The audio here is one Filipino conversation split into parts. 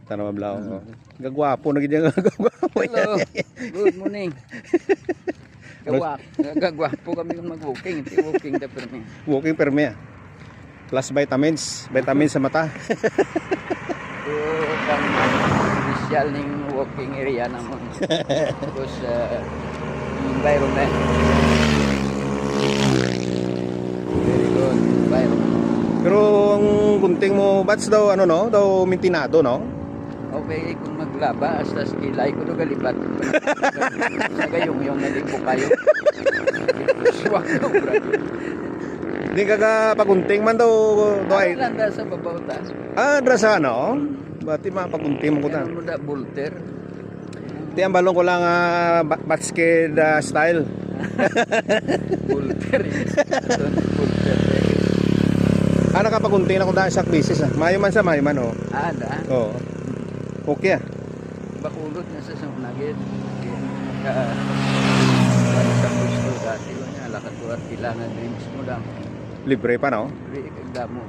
Tanong mablaw. Gagwapo na gid gagwapo. Hello. Good morning. Gagwapo kami mag-walking. Hindi walking na permi. Walking permi. Plus vitamins. Vitamins sa mata. So, kang special ning walking area naman. Tapos, environment. Very good environment. Pero ang gunting mo, bats daw, ano no? Daw mintinado, no? Okay, kung maglaba, hasta skilay ko doon galibat. Sa gayong nalipo kayo. Swak ko, bro. Hindi ka pagunting man daw ay. Landa sa babaw ta. Dra sa ano? Bati mapagunting mo ko ta. Ano mo da, bolter? Ti ang balong ko lang basket style. Bolter. Bolter. Nakapagunting na ko dahil sa business. Mayo man sa mayo man, oh. Da. Oo. Okay. Bakulot na sa sunagid. Sa gusto dati ko niya, lakad ko at kailangan drinks mo lang. Libre pa, no? Libre, kagda mo.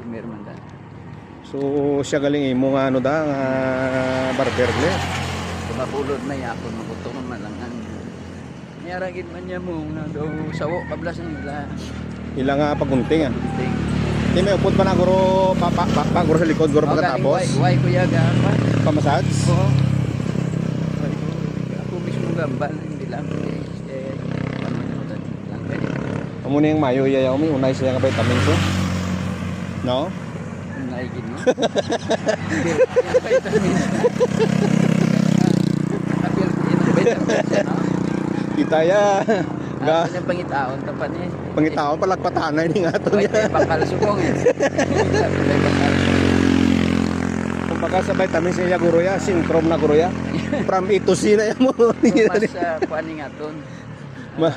Primer man da. So, siya galing imo nga ano da, barber niya. Bakulot na yakon, magutong man lang. Niyaragin man niya mo, na daw sawo, kablas nila. Ilang pagunting, Ting. Di may upot pa na guro, guro sa likod, guro pagkatapos. Why kuya gamba? Pamassage? Oo. Ako mismo gamba, hindi lang. Ano lang kayo. Amo na yung mayo yayaw mo, unay siya nga vitamins ko. No? Naigin mo. Yung vitamins. Apil yung vitamins, no? Kita ya. Ga yung pangitaon tapan eh. Pangitaon palagpatanay ni nga to Ay, niya. bakal subong eh. Kung baka sa vitamins niya guro ya, synchrome na guro ya. From A to C na yan mo. Mas paning aton. Mas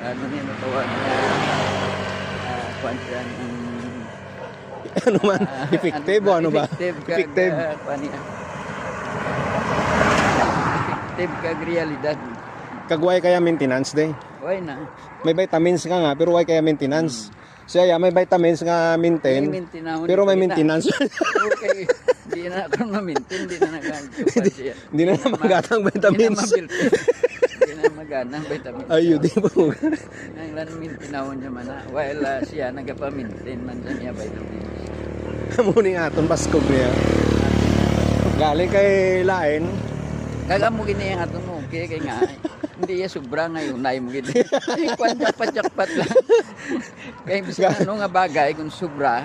Ano niya natawag na kwansan ano man, effective o ano ba? Effective kag realidad. Kagway kaya maintenance day. Why na? May vitamins ka nga pero why kaya maintenance? Siya may vitamins nga maintain. Pero may maintenance. Okay. Di na ako ma-maintain, di na nagagawin siya. Hindi na magatang vitamins. Di na maganang vitamins. Ayun, di po. Nanglan mintinawon niya man na. While siya nagpa-maintain man sa niya vitamins. Muning aton paskog niya. Galing kay Lain. Kagamo gini ang aton mo, okay kay nga. Hindi ya sobra ngayon nay mo gid. Kwan jakpat lang. Kay bisan ano nga bagay kung sobra